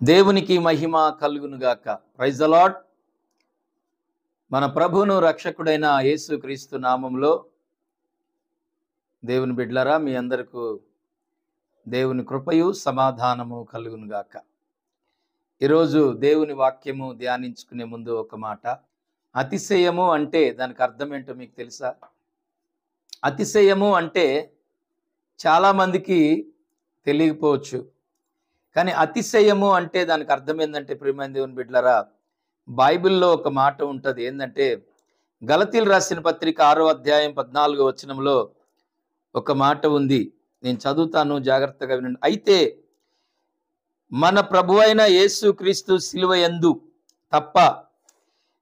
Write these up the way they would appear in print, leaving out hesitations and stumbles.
దేవునికి మహిమ కలుగును గాక. Praise the lord. మన ప్రభువును రక్షకుడైన యేసుక్రీస్తు నామములో దేవుని బిడ్డలారా, మీ అందరికీ దేవుని కృపయు సమాధానము కలుగును గాక. ఈరోజు దేవుని వాక్యము ధ్యానించుకునే ముందు ఒక మాట. అతిశయము అంటే దానికి అర్థం ఏంటో మీకు తెలుసా? అతిశయము అంటే చాలా మందికి తెలియకపోవచ్చు, కానీ అతిశయము అంటే దానికి అర్థం ఏంటంటే, ప్రియమైన దేవుని బిడ్డలారా, బైబిల్లో ఒక మాట ఉంటుంది. ఏంటంటే, గలతీలు రాసిన పత్రిక 6వ అధ్యాయం 14వ వచనంలో ఒక మాట ఉంది. నేను చదువుతాను, జాగ్రత్తగా వినండి. అయితే మన ప్రభు అయిన యేసుక్రీస్తు శిలువ యందు తప్ప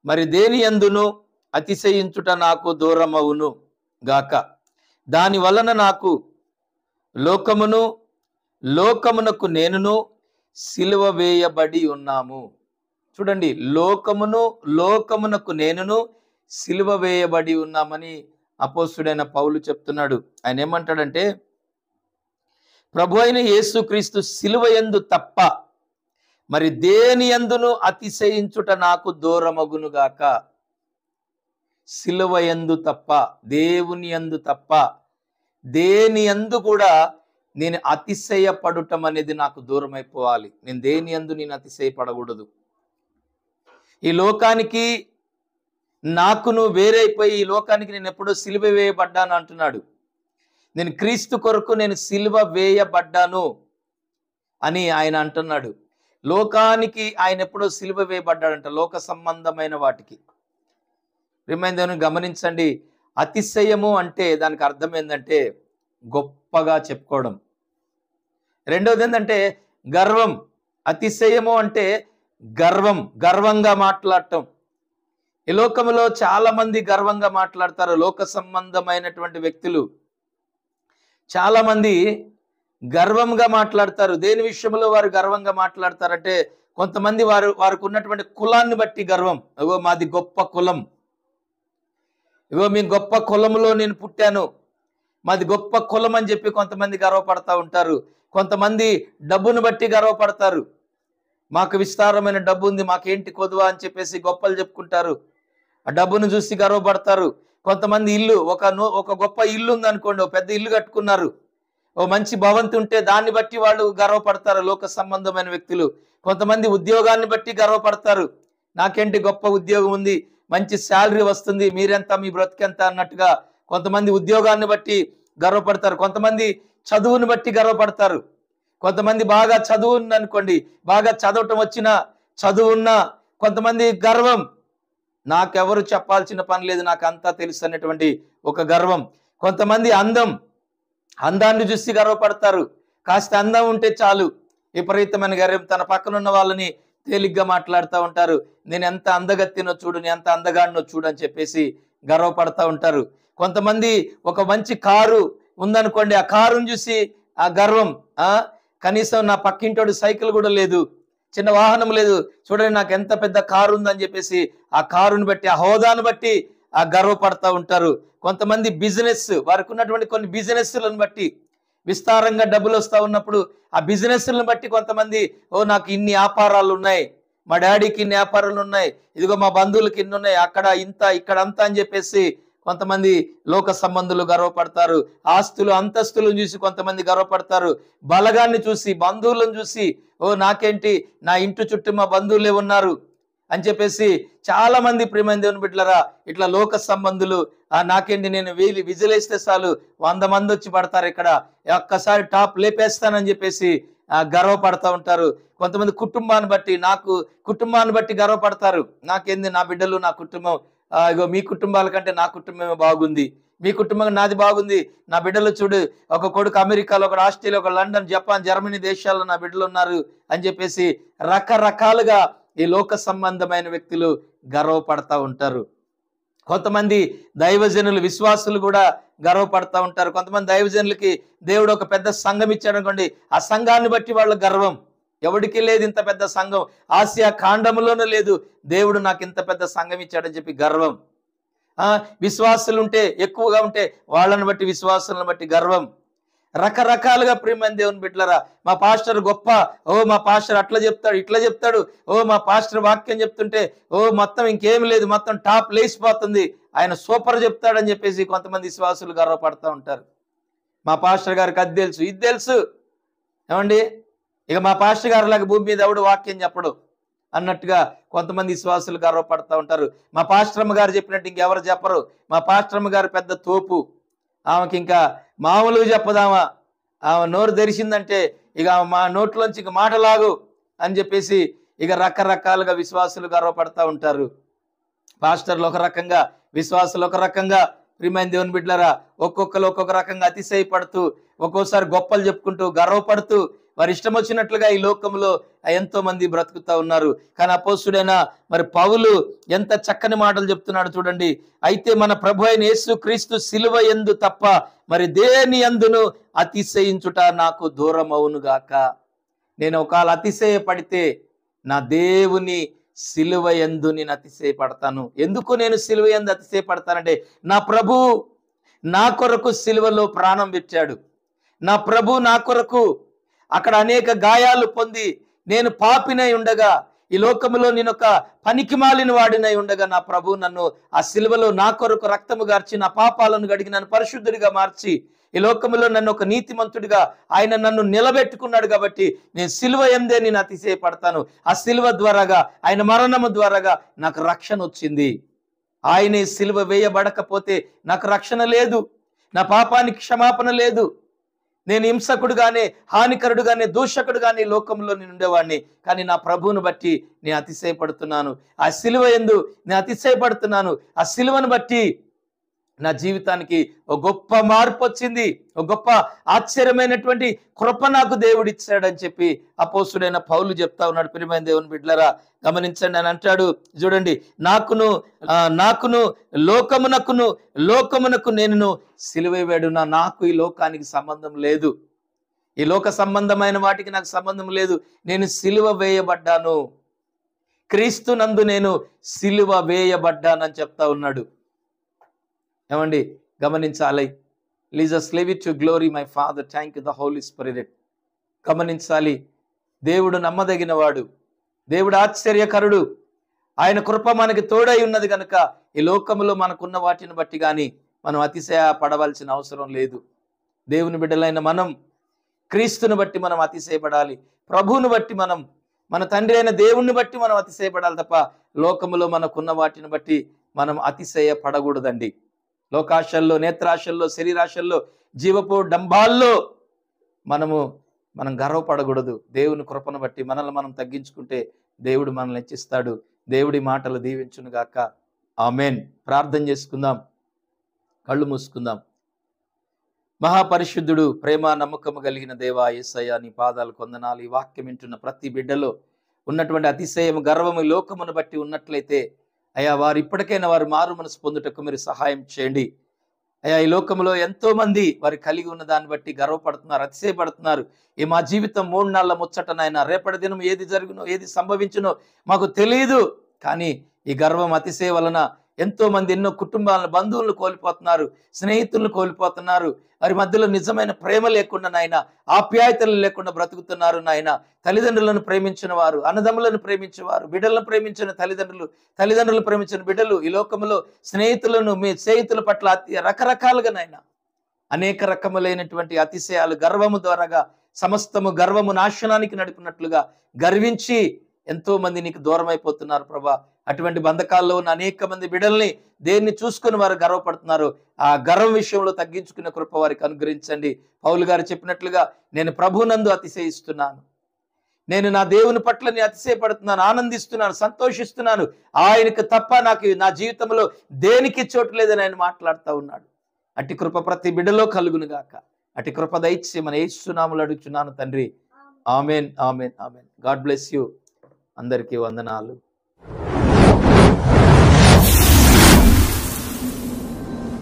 మరి దేని యందును అతిశయించుట నాకు దూరమవును గాక. దాని వలన నాకు లోకమును లోకమునకు నేనును సిలువ వేయబడి ఉన్నాము. చూడండి, లోకమునకు నేనును సిలువ వేయబడి ఉన్నామని అపోస్తుడైన పౌలు చెప్తున్నాడు. ఆయన ఏమంటాడంటే, ప్రభు అయిన యేసుక్రీస్తు సిలువ యందు తప్ప మరి దేని యందును అతిశయించుట నాకు దూరమగును గాక. సిలువ యందు తప్ప, దేవుని యందు తప్ప దేని యందు కూడా నేను అతిశయపడటం అనేది నాకు దూరం అయిపోవాలి. నేను దేని యందు నేను అతిశయపడకూడదు. ఈ లోకానికి నాకును వేరైపోయి ఈ లోకానికి నేను ఎప్పుడో సిలువ వేయబడ్డాను అంటున్నాడు. నేను క్రీస్తు కొరకు నేను సిలువ వేయబడ్డాను అని ఆయన అంటున్నాడు. లోకానికి ఆయన ఎప్పుడో సిలువ వేయబడ్డాడంట, లోక సంబంధమైన వాటికి. రిమైందర్ను గమనించండి. అతిశయము అంటే దానికి అర్థం ఏంటంటే గొప్పగా చెప్పుకోవడం. రెండవది ఏంటంటే గర్వం. అతిశయము అంటే గర్వంగా మాట్లాడటం. ఈ లోకంలో చాలా మంది గర్వంగా మాట్లాడతారు. లోక సంబంధమైనటువంటి వ్యక్తులు చాలా మంది గర్వంగా మాట్లాడతారు. దేని విషయంలో వారు గర్వంగా మాట్లాడతారంటే, కొంతమంది వారికి ఉన్నటువంటి కులాన్ని బట్టి గర్వం. ఇగో మాది గొప్ప కులం, ఇగో మీ గొప్ప కులంలో నేను పుట్టాను, మాది గొప్ప కులం అని చెప్పి కొంతమంది గర్వపడతా ఉంటారు. కొంతమంది డబ్బును బట్టి గర్వపడతారు. మాకు విస్తారమైన డబ్బు ఉంది, మాకేంటి కొదువా అని చెప్పేసి గొప్పలు చెప్పుకుంటారు. ఆ డబ్బును చూసి గర్వపడతారు. కొంతమంది ఒక గొప్ప ఇల్లు ఉంది అనుకోండి, ఓ పెద్ద ఇల్లు కట్టుకున్నారు, ఓ మంచి భవంతి ఉంటే దాన్ని బట్టి వాళ్ళు గర్వపడతారు, లోక సంబంధమైన వ్యక్తులు. కొంతమంది ఉద్యోగాన్ని బట్టి గర్వపడతారు. నాకేంటి గొప్ప ఉద్యోగం ఉంది, మంచి శాలరీ వస్తుంది, మీరెంత, మీ బ్రతికెంత అన్నట్టుగా కొంతమంది ఉద్యోగాన్ని బట్టి గర్వపడతారు. కొంతమంది చదువుని బట్టి గర్వపడతారు. కొంతమంది బాగా చదువు ఉందనుకోండి, బాగా చదవటం వచ్చిన చదువున్న కొంతమంది గర్వం, నాకెవరు చెప్పాల్సిన పని లేదు, నాకు అంతా తెలుసు అనేటువంటి ఒక గర్వం. కొంతమంది అందాన్ని చూసి గర్వపడతారు. కాస్త అందం ఉంటే చాలు, విపరీతమైన గర్వం. తన పక్కన ఉన్న వాళ్ళని తేలిగ్గా మాట్లాడుతూ ఉంటారు. నేను ఎంత అందగత్తినో చూడు, నేను ఎంత అందగాడినో చూడు అని చెప్పేసి గర్వపడతా ఉంటారు. కొంతమంది ఒక మంచి కారు ఉందనుకోండి, ఆ కారుని చూసి ఆ గర్వం. కనీసం నా పక్కింటోడు సైకిల్ కూడా లేదు, చిన్న వాహనం లేదు, చూడండి నాకు ఎంత పెద్ద కారు ఉందని చెప్పేసి ఆ కారుని బట్టి, ఆ హోదాను బట్టి ఆ గర్వపడతా ఉంటారు. కొంతమంది బిజినెస్, వారికి ఉన్నటువంటి కొన్ని బిజినెస్లను బట్టి, విస్తారంగా డబ్బులు వస్తూ ఉన్నప్పుడు ఆ బిజినెస్లను బట్టి కొంతమంది, ఓ నాకు ఇన్ని వ్యాపారాలు ఉన్నాయి, మా డాడీకి ఇన్ని వ్యాపారాలు ఉన్నాయి, ఇదిగో మా బంధువులకి ఇన్ని ఉన్నాయి, అక్కడ ఇంత ఇక్కడ అంత అని చెప్పేసి కొంతమంది లోక సంబంధులు గర్వపడతారు. ఆస్తులు అంతస్తులను చూసి కొంతమంది గర్వపడతారు. బలగాన్ని చూసి, బంధువులను చూసి, ఓ నాకేంటి, నా ఇంటి చుట్టూ మా బంధువులే ఉన్నారు అని చెప్పేసి చాలా మంది, ప్రియమైన దేవుని బిడ్డలారా, ఇట్లా లోక సంబంధులు, నాకేంటి, నేను విజిలేస్తే చాలు 100 మంది వచ్చి పడతారు, ఇక్కడ ఒక్కసారి టాప్ లేపేస్తానని చెప్పేసి గర్వపడతా ఉంటారు. కొంతమంది కుటుంబాన్ని బట్టి గర్వపడతారు. నాకేంది, నా బిడ్డలు, నా కుటుంబం, ఇగో మీ కుటుంబాల కంటే నా కుటుంబమే బాగుంది, మీ కుటుంబం నాది బాగుంది, నా బిడ్డలు చూడు, ఒక కొడుకు అమెరికాలో, ఒక ఆస్ట్రేలియా, ఒక లండన్, జపాన్, జర్మనీ దేశాల్లో నా బిడ్డలు ఉన్నారు అని చెప్పేసి రకరకాలుగా ఈ లోక సంబంధమైన వ్యక్తులు గర్వపడతా ఉంటారు. కొంతమంది దైవజనులు, విశ్వాసులు కూడా గర్వపడతా ఉంటారు. కొంతమంది దైవజనులకి దేవుడు ఒక పెద్ద సంఘం ఇచ్చాడు అనుకోండి, ఆ సంఘాన్ని బట్టి వాళ్ళ గర్వం. ఎవడికి లేదు ఇంత పెద్ద సంఘం, ఆసియా ఖండంలోనూ లేదు, దేవుడు నాకు ఇంత పెద్ద సంఘం ఇచ్చాడని చెప్పి గర్వం. విశ్వాసులు ఉంటే, ఎక్కువగా ఉంటే వాళ్ళని బట్టి, విశ్వాసులను బట్టి గర్వం. రకరకాలుగా ప్రియమైన దేవుని బిడ్డలారా, మా పాస్టర్ గొప్ప, మా పాస్టర్ అట్లా చెప్తాడు ఇట్లా చెప్తాడు, మా పాస్టర్ వాక్యం చెప్తుంటే మొత్తం ఇంకేం లేదు, మొత్తం టాప్ లేచిపోతుంది, ఆయన సూపర్ చెప్తాడని చెప్పేసి కొంతమంది విశ్వాసులు గర్వపడతా ఉంటారు. మా పాస్టర్ గారికి అది తెలుసు ఇది తెలుసు, ఏమండి ఇక మా పాస్టర్ గారు లాగా భూమి మీద ఎవడు వాక్యం చెప్పడు అన్నట్టుగా కొంతమంది విశ్వాసులు గర్వపడతా ఉంటారు. మా పాస్టరమ్మ గారు చెప్పినట్టు ఇంకెవరు చెప్పరు, మా పాస్టరమ్మ గారు పెద్ద తోపు, ఆమెకి ఇంకా మామూలుగా చెప్పదామా, ఆమె నోరు తెరిచిందంటే ఇక మా నోట్లోంచి ఇక మాటలాగు అని చెప్పేసి ఇక రకరకాలుగా విశ్వాసులు గర్వపడతా ఉంటారు. పాస్టర్లు ఒక రకంగా, విశ్వాసులు ఒక రకంగా, ప్రియమైన దేవుని బిడ్డలారా ఒక్కొక్కరు ఒక్కొక్క రకంగా అతిశయపడుతూ, ఒక్కోసారి గొప్పలు చెప్పుకుంటూ గర్వపడుతూ వారి ఇష్టం వచ్చినట్లుగా ఈ లోకంలో ఎంతో మంది బ్రతుకుతా ఉన్నారు. కానీ అపోస్తుడైన మరి పౌలు ఎంత చక్కని మాటలు చెప్తున్నాడు చూడండి. అయితే మన ప్రభు అయిన యేసు క్రీస్తు సిలువ యందు తప్ప మరి దేని యందును అతిశయించుట నాకు దూరమవును గాక. నేను ఒకవేళ అతిశయపడితే నా దేవుని సిలువ యందు నేను అతిశయపడతాను. ఎందుకు నేను సిలువ యందు అతిశయపడతానంటే, నా ప్రభు నా కొరకు సిలువలో ప్రాణం పెట్టాడు. నా ప్రభు నా కొరకు అక్కడ అనేక గాయాలు పొంది, నేను పాపినై ఉండగా, ఈ లోకములో నేను ఒక పనికి మాలిన వాడినై ఉండగా, నా ప్రభు నన్ను ఆ సిలువలో నా కొరకు రక్తము గార్చి నా పాపాలను గడిగి నన్ను పరిశుద్ధుడిగా మార్చి ఈ లోకములో నన్ను ఒక నీతిమంతుడిగా ఆయన నన్ను నిలబెట్టుకున్నాడు. కాబట్టి నేను సిలువ యందే నేను అతిశయపడతాను. ఆ సిలువ ద్వారాగా, ఆయన మరణము ద్వారాగా నాకు రక్షణ వచ్చింది. ఆయనే సిలువ వేయబడకపోతే నాకు రక్షణ లేదు, నా పాపానికి క్షమాపణ లేదు. నేను హింసకుడుగానే, హానికరుడుగానే, దూషకుడుగానే లోకంలో నేను ఉండేవాడిని. కానీ నా ప్రభువును బట్టి నేను అతిశయపడుతున్నాను. ఆ సిలువ యందు నేను అతిశయపడుతున్నాను. ఆ సిలువను బట్టి నా జీవితానికి ఒక గొప్ప మార్పు వచ్చింది, ఒక గొప్ప ఆశ్చర్యమైనటువంటి కృప నాకు దేవుడు ఇచ్చాడని చెప్పి అపోస్తుడైన పౌలు చెప్తా ఉన్నాడు. ప్రియమైన దేవుని బిడ్డలారా గమనించండి. అని అంటాడు చూడండి, నాకును లోకమునకు నేను సిలువ వేడునా. నాకు ఈ లోకానికి సంబంధం లేదు, ఈ లోక సంబంధమైన వాటికి నాకు సంబంధం లేదు. నేను సిలువ వేయబడ్డాను, క్రీస్తునందు నేను సిలువ వేయబడ్డానని చెప్తా ఉన్నాడు. ఏమండి గమనించాలి. Jesus live it to glory my father, thank you the Holy Spirit. గమనించాలి, దేవుడు నమ్మదగిన వాడు, దేవుడు ఆశ్చర్యకరుడు, ఆయన కృప మనకి తోడై ఉన్నది కనుక ఈ లోకంలో మనకున్న వాటిని బట్టి కానీ మనం అతిశయ పడవలసిన అవసరం లేదు. దేవుని బిడ్డలైన మనం క్రీస్తుని బట్టి మనం అతిశయపడాలి, ప్రభువుని బట్టి మనం, మన తండ్రి అయిన దేవుణ్ణి బట్టి మనం అతిశయపడాలి తప్ప లోకములో మనకున్న వాటిని బట్టి మనం అతిశయ పడకూడదండి. లోకాశల్లో, నేత్రాశల్లో, శరీరాశల్లో, జీవపు డంబాల్లో మనం గర్వపడకూడదు. దేవుని కృపను బట్టి మనల్ని మనం తగ్గించుకుంటే దేవుడు మనల్ని హెచ్చిస్తాడు. దేవుడి మాటలు దీవించును గాక. ఆమెన్. ప్రార్థన చేసుకుందాం, కళ్ళు మూసుకుందాం. మహాపరిశుద్ధుడు, ప్రేమ నమ్మకము కలిగిన దేవా యేసయ్య, నీ పాదాలు కొందనాలు. ఈ వాక్యం వింటున్న ప్రతి బిడ్డలో ఉన్నటువంటి అతిశయం, గర్వము లోకమును బట్టి ఉన్నట్లయితే అయ్యా, వారు ఇప్పటికైనా వారు మారు మనసు పొందుటకు మీరు సహాయం చేయండి. అయ్యా, ఈ లోకంలో ఎంతో మంది వారు కలిగి ఉన్న దాన్ని బట్టి గర్వపడుతున్నారు, అతిశయపడుతున్నారు. ఈ మా జీవితం 3 నాళ్ళ ముచ్చటనైనా, రేపటి దినం ఏది జరుగునో, ఏది సంభవించునో మాకు తెలియదు. కానీ ఈ గర్వం, అతిశయ వలన ఎంతో మంది ఎన్నో కుటుంబాలను, బంధువులను కోల్పోతున్నారు, స్నేహితులను కోల్పోతున్నారు. వారి మధ్యలో నిజమైన ప్రేమ లేకుండా నాయన, ఆప్యాయతలు లేకుండా బ్రతుకుతున్నారు నాయన. తల్లిదండ్రులను ప్రేమించిన వారు, అన్నదమ్ములను ప్రేమించేవారు, బిడ్డలను ప్రేమించిన తల్లిదండ్రులు ప్రేమించిన బిడ్డలు ఈ లోకంలో స్నేహితులను, మీ స్నేహితుల పట్ల రకరకాలుగా నాయన అనేక రకములైనటువంటి అతిశయాలు, గర్వము ద్వారాగా సమస్తము గర్వము నాశనానికి నడిపినట్లుగా గర్వించి ఎంతో మంది నీకు దూరం అయిపోతున్నారు ప్రభా. అటువంటి బంధకాల్లో ఉన్న అనేక మంది బిడ్డల్ని దేన్ని చూసుకుని వారు గర్వపడుతున్నారు. ఆ గర్వం విషయంలో తగ్గించుకునే కృప వారికి అనుగ్రహించండి. పౌలు గారు చెప్పినట్లుగా నేను ప్రభునందు అతిశయిస్తున్నాను, నేను నా దేవుని పట్ల నేను అతిశయపడుతున్నాను, ఆనందిస్తున్నాను, సంతోషిస్తున్నాను. ఆయనకు తప్ప నాకు నా జీవితంలో దేనికి చోటు లేదని ఆయన మాట్లాడుతూ ఉన్నాడు. అట్టి కృప ప్రతి బిడ్డలో కలుగును గాక. అట్టి కృప దయచేయమని యేసు నామములో అడుగుచున్నాను తండ్రి. Amen, amen, amen. God bless you. అందరికీ వందనాలు.